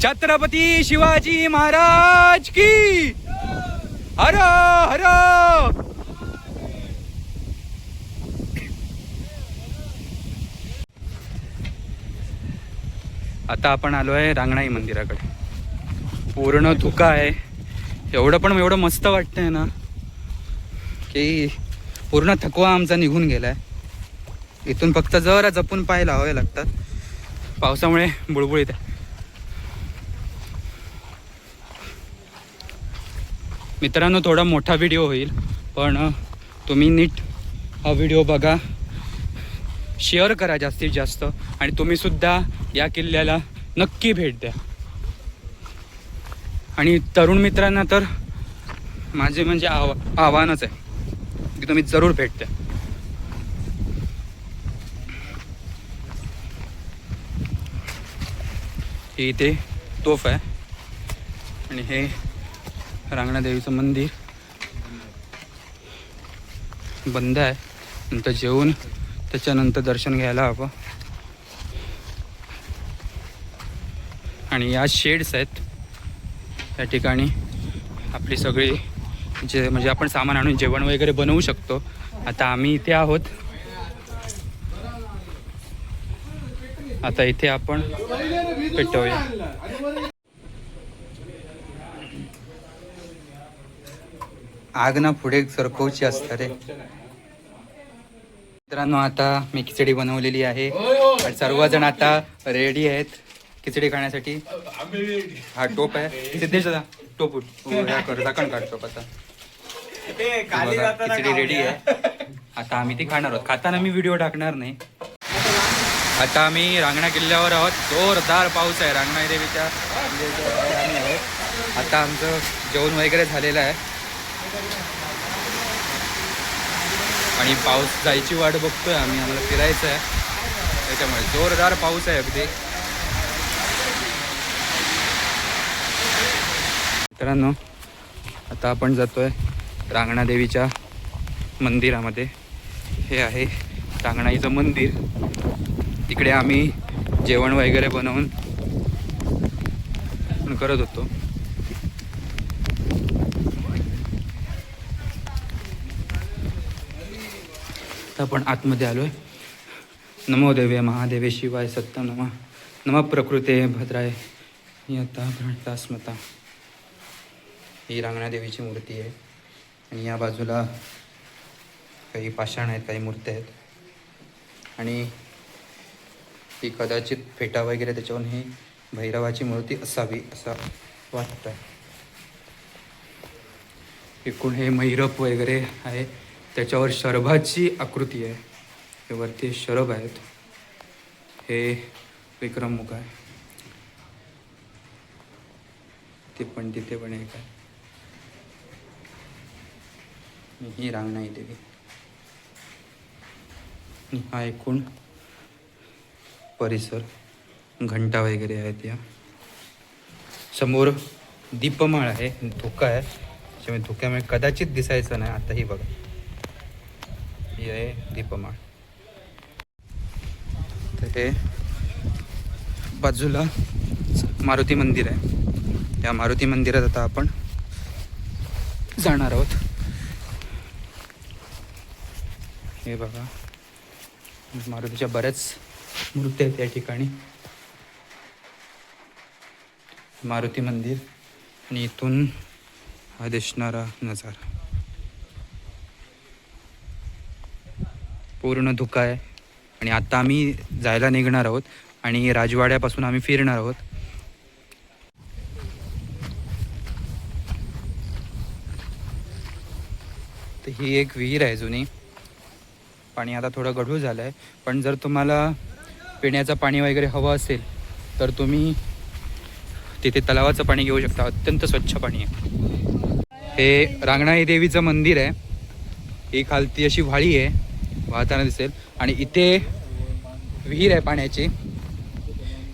छत्रपती शिवाजी महाराज की हर हर. आता आपण आलोय रांगणाई मंदिराकडे. पूर्ण धुका आहे. एवढं पण एवढं मस्त वाटतंय ना की पूर्ण थकवा आमचा निघून गेलाय. इथून फक्त जरा जपून पाय लावावे लागतात. पावसामुळे बुळबुळीत आहे. मित्रांनो, थोडा मोठा व्हिडिओ होईल, पण तुम्ही नीट हा व्हिडिओ बघा, शेअर करा जास्तीत जास्त, आणि तुम्ही सुद्धा या किल्ल्याला नक्की भेट द्या. आणि तरुण मित्रांना तर माझे म्हणजे आव्हानच आहे की तुम्ही जरूर भेट द्या. ही इथे तोफ आहे आणि हे रांगणादेवीचं मंदिर बंद आहे. नंतर जेवून त्याच्यानंतर दर्शन घ्यायला हवं. आणि या शेड्स आहेत, या ठिकाणी आपली सगळी जे म्हणजे आपण सामान आणून जेवण वगैरे बनवू शकतो. आता आम्ही इथे आहोत. आता इथे आपण पेटवूया. आग ना पुढे सरकवची असतं रे. मित्रांनो, आता मी खिचडी बनवलेली आहे आणि सर्वजण आता रेडी आहेत खिचडी खाण्यासाठी. हा टोप आहे सिद्धेश दादा, टोप झाकण काढ टोपाचा. खिचडी रेडी आहे. आता आम्ही ती खाणार आहोत. खाताना मी व्हिडिओ टाकणार नाही. आता आम्ही रांगणा किल्ल्यावर आहोत. जोरदार पाऊस आहे. रांगणाई देवीच्या आम्ही आहोत. आता आमचं जेवण वगैरे झालेलं आहे आणि पाऊस जायची वाट बघतोय आम्ही. आम्हाला फिरायचं आहे, त्याच्यामुळे जोरदार पाऊस आहे अगदी. मित्रांनो, आता आपण जातोय रांगणा देवीच्या मंदिरामध्ये. हे आहे रांगणाईचं मंदिर. तिकडे आम्ही जेवण वगैरे बनवून करत होतो. आपण आतमध्ये आलोय. नमो देवे महादेवे शिवाय सत्यम नमः. नमः प्रकृते भद्राय यथा भ्रांता स्मता. ही रांगणा देवीची मूर्ती आहे आणि या बाजूला काही पाषाण आहेत, काही मूर्त्या आहेत. आणि ही कदाचित फेटा वगैरे त्याच्यावर ही भैरवाची मूर्ती असावी असं वाटतं. एकूण हे मैरप वगैरे आहे. त्याच्यावर शरभाची आकृती आहे. हे वरती शरभ आहेत. हे विक्रममुख आहे. ते पण तिथे पण एक आहे. ही रांगणाई देवी. हा एकूण परिसर. घंटा वगैरे आहेत. या समोर दीपमाळ आहे. धुका आहे, त्याच्यामुळे धुक्यामुळे कदाचित दिसायचं नाही. आता ही बघा, ही आहे दीपमाळ. तर हे बाजूला मारुती मंदिर आहे. या मारुती मंदिरात आता आपण जाणार आहोत. हे बघा, मारुतीच्या बऱ्याच मूर्ती आहेत या ठिकाणी. मारुती मंदिर आणि इथून हा दिसणारा नजारा. पूर्ण धुका आहे आणि आता आम्ही जायला निघणार आहोत आणि राजवाड्यापासून आम्ही फिरणार आहोत. तर ही एक विहीर आहे जुनी. पाणी आता थोडं गढूळ झालं आहे, पण जर तुम्हाला पिण्याचं पाणी वगैरे हवं असेल तर तुम्ही तिथे तलावाचं पाणी घेऊ शकता. अत्यंत स्वच्छ पाणी आहे. हे रांगणाई देवीचं मंदिर आहे. ही खालती अशी व्हाळी आहे, वाहताना दिसेल. आणि इथे विहीर आहे पाण्याची.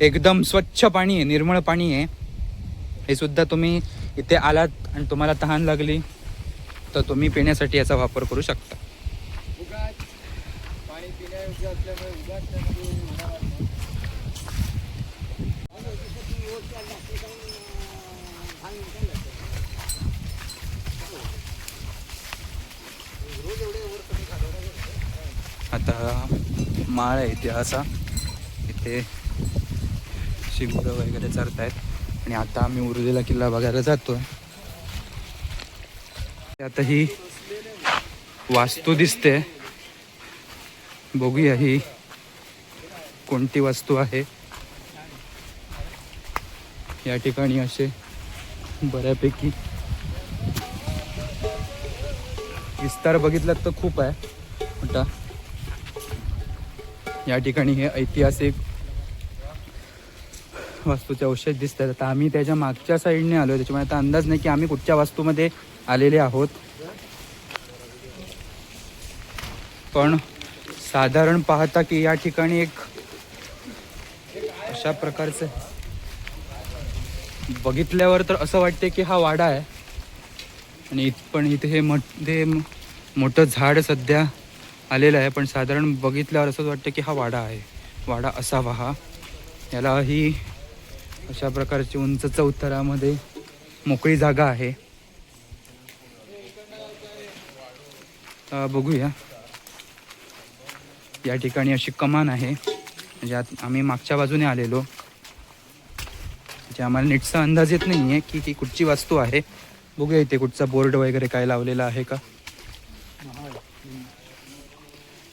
एकदम स्वच्छ पाणी आहे, निर्मळ पाणी आहे. हे सुद्धा तुम्ही इथे आलात आणि तुम्हाला तहान लागली तर तुम्ही पिण्यासाठी याचा वापर करू शकता. माळ आहे इथे असा. इथे शिंगरं वगैरे चरतायत आणि आता आम्ही उरलेला किल्ला बघायला जातोय. आता ही वास्तू दिसते, बघूया ही कोणती वास्तू आहे. या ठिकाणी असे बऱ्यापैकी विस्तार बघितलात तर खूप आहे मोठा. या ठिकाणी हे ऐतिहासिक वास्तूचे अवशेष दिसतात. आता आम्ही त्याच्या मागच्या साईडने आलो, त्याच्यामुळे आता अंदाज नाही की आम्ही कुठच्या वास्तूमध्ये आलेले आहोत. पण साधारण पाहता की या ठिकाणी एक अशा प्रकारचं बघितल्यावर तर असं वाटते की हा वाडा आहे. आणि पण इथे हे मोठं झाड सध्या आलेलं आहे, पण साधारण बघितल्यावर असंच वाटतं की हा वाडा आहे. वाडा असावा हा. याला ही अशा प्रकारची उंच चौथरामध्ये मोकळी जागा आहे. बघूया, या ठिकाणी अशी कमान आहे, म्हणजे आम्ही मागच्या बाजूने आलेलो, म्हणजे आम्हाला नीटचा अंदाज येत नाही आहे की ही कुठची वास्तू आहे. बघूया इथे कुठचा बोर्ड वगैरे काय लावलेला आहे का.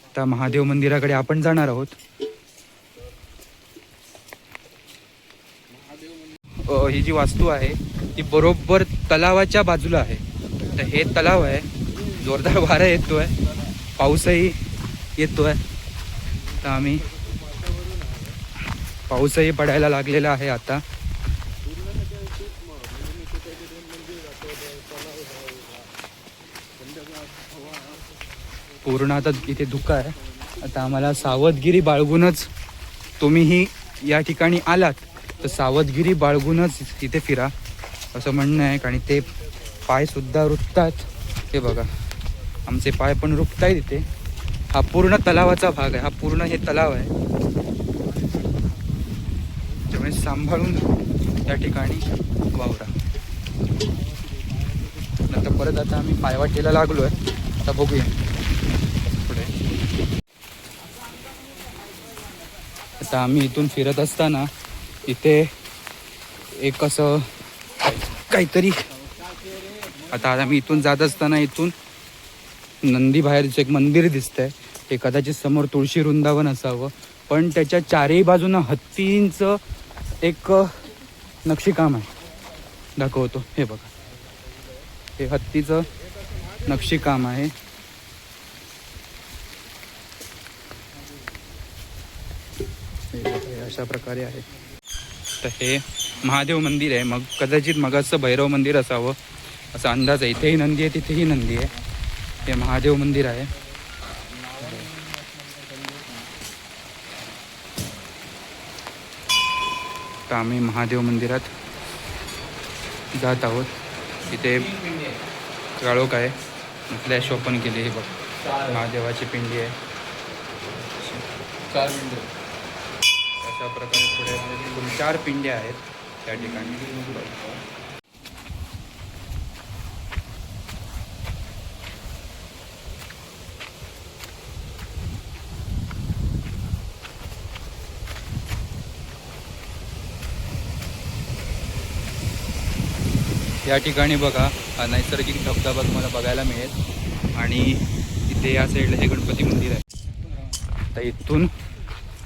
आता महादेव मंदिराकडे आपण जाणार आहोत. ही जी वास्तू आहे ती बरोबर तलावाच्या बाजूला आहे. तर हे तलाव आहे, जोरदार वारा येतोय, पाऊसही येतोय. तर आम्ही पाऊसही पडायला लागलेला आहे आता. पूर्ण आता इथे धुकं आहे. आता आम्हाला सावधगिरी बाळगूनच, तुम्हीही या ठिकाणी आलात तर सावधगिरी बाळगूनच इथे फिरा असं म्हणणं आहे. आणि ते पायसुद्धा रुततात, हे बघा आमचे पाय पण रुततायत इथे. हा पूर्ण तलावाचा भाग आहे, हा पूर्ण हे तलाव आहे, त्यामुळे सांभाळून त्या ठिकाणी वावरा. नंतर परत आता आम्ही पायवाटेला लागलो आहे. आता बघूया पुढे. आता आम्ही इथून फिरत असताना इथे एक असं काहीतरी, आता आम्ही इथून जात असताना इथून नंदी बाहेरचं एक मंदिर दिसतंय. हे कदाचित समोर तुळशी वृंदावन असावं, पण त्याच्या चारही बाजूनं हत्तींचं एक नक्षीकाम आहे, दाखवतो. हे बघा, हे हत्तीचं नक्षीकाम आहे. हे अशा प्रकारे आहे. तर हे महादेव मंदिर आहे, मग कदाचित मगाचं भैरव मंदिर असावं असा अंदाज आहे. इथेही नंदी आहे, तिथेही नंदी आहे. हे महादेव मंदिर आहे. तर आम्ही महादेव मंदिरात जात आहोत. इथे गाळोख आहे, फ्लॅश ओपन केली. हे बघ, महादेवाची पिंडी आहे. अशा प्रकारे पुढे 4 पिंड्या आहेत त्या ठिकाणी. या ठिकाणी बघा, नैसर्गिक धबधबा तुम्हाला बघायला मिळेल. आणि इथे या साईडला हे गणपती मंदिर आहे. तर इथून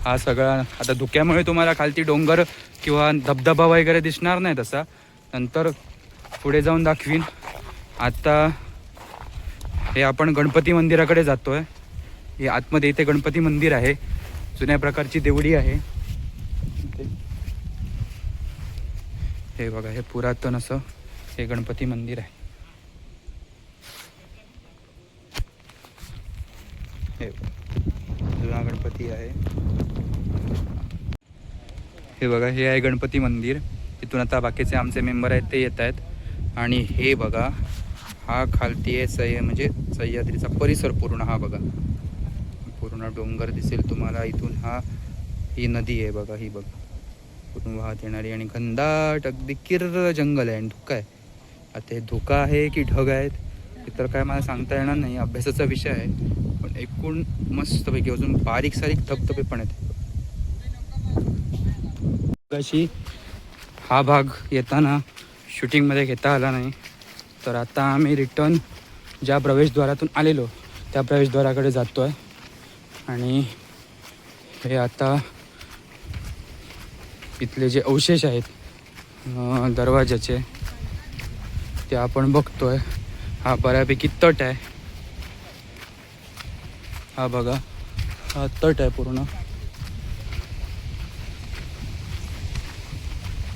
हा सगळा, आता धुक्यामुळे तुम्हाला खालती डोंगर किंवा धबधबा वगैरे दिसणार नाही तसा, नंतर पुढे जाऊन दाखवीन. आता हे आपण गणपती मंदिराकडे जातो आहे. हे आतमध्ये इथे गणपती मंदिर आहे, जुन्या प्रकारची देवडी आहे. हे बघा, हे पुरातन असं हे गणपती मंदिर आहे. हे जुना गणपती आहे. हे बघा, हे आहे गणपती मंदिर. इथून आता बाकीचे आमचे मेंबर आहेत ते येत आहेत. आणि हे बघा, हा खालती आहे म्हणजे सह्याद्रीचा परिसर पूर्ण. हा बघा, पूर्ण डोंगर दिसेल तुम्हाला इथून. ही नदी आहे बघा, ही बघा पूर्ण वाहत येणारी. आणि घनदाट अगदी किर्र जंगल आहे आणि धुका आहे. आता हे धुका आहे की ढग आहेत तर काय मला सांगता येणार नाही, अभ्यासाचा विषय आहे. पण एकूण मस्तपैकी अजून बारीक सारीक धबधबे पण आहेत. अशी हा भाग येताना शूटिंगमध्ये घेता आला नाही, तर आता आम्ही रिटर्न ज्या प्रवेशद्वारातून आलेलो त्या प्रवेशद्वाराकडे जातो आहे. आणि हे आता इथले जे अवशेष आहेत दरवाजाचे ते आपण बघतो आहे. हा बऱ्यापैकी तट आहे. हा बघा, हा तट आहे पूर्ण.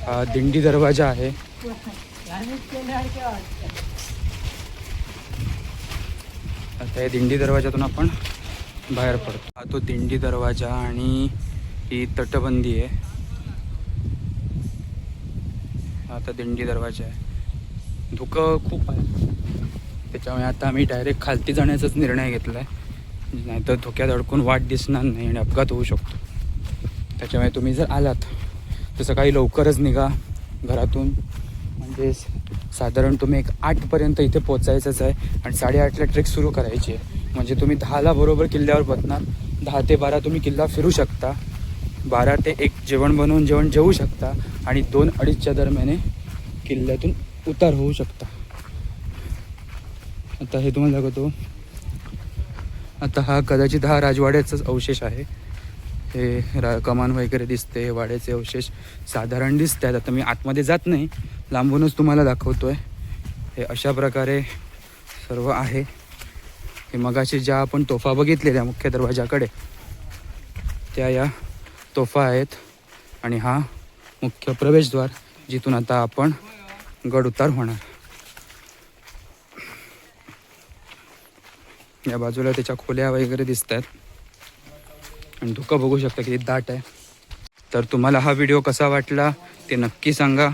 हा दिंडी दरवाजा आहे. आता या दिंडी दरवाजातून आपण बाहेर पडतो. हा तो दिंडी दरवाजा आणि ही तटबंदी आहे. आता दिंडी दरवाजा आहे. धुकं खूप आहे, त्याच्यामुळे आता आम्ही डायरेक्ट खालती जाण्याचाच निर्णय घेतला आहे. नाहीतर धुक्यात अडकून वाट दिसणार नाही आणि अपघात होऊ शकतो. त्याच्यामुळे तुम्ही जर आलात तर सकाळी लवकरच निघा घरातून. म्हणजे साधारण तुम्ही एक 8पर्यंत इथे पोचायचंच आहे आणि 8:30ला ट्रेक सुरू करायची आहे. म्हणजे तुम्ही 10ला बरोबर किल्ल्यावर पोचणार. 10 ते 12 तुम्ही किल्ला फिरू शकता. 12 ते 1 जेवण बनवून जेवू शकता आणि 2-2:30च्या दरम्याने किल्ल्यातून उतार होऊ शकता. आता हे तुम्हाला दाखवतो. आता हा कदाचित हा राजवाड्याचाच अवशेष आहे. हे कमान वगैरे दिसते, हे वाड्याचे अवशेष साधारण दिसत आहेत. आता मी आतमध्ये जात नाही, लांबूनच तुम्हाला दाखवतो आहे. हे अशा प्रकारे सर्व आहे. हे मगाशी ज्या आपण तोफा बघितलेल्या मुख्य दरवाजाकडे त्या या तोफा आहेत. आणि हा मुख्य प्रवेशद्वार जिथून आता आपण गड उतार होणार. या बाजूला त्याच्या खोल्या वगैरे दिसत आहेत आणि धुकं बघू शकता किती दाट आहे. तर तुम्हाला हा व्हिडिओ कसा वाटला ते नक्की सांगा.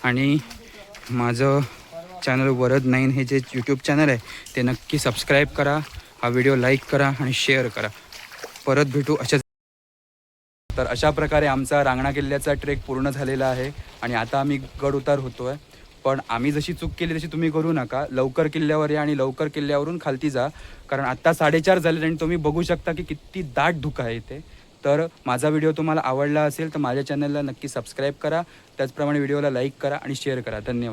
आणि माझं चॅनल वरद 9 हे जे यूट्यूब चॅनल आहे ते नक्की सबस्क्राईब करा. हा व्हिडिओ लाईक करा आणि शेअर करा. परत भेटू अशाच. तर अशा प्रकारे आमचा रांगणा किल्ल्याचा ट्रेक पूर्ण झालेला आहे आणि आता आम्ही गड उतार होतो आहे. पण आम्ही जशी चूक केली तशी तुम्ही करू नका. लवकर किल्ल्यावर या आणि लवकर किल्ल्यावरून खालती जा, कारण आत्ता 4:30 झाले आणि तुम्ही बघू शकता की किती दाट धुकं आहे इथे. तर माझा व्हिडिओ तुम्हाला आवडला असेल तर माझ्या चॅनलला नक्की सबस्क्राईब करा. त्याचप्रमाणे व्हिडिओला लाईक करा आणि शेअर करा. धन्यवाद.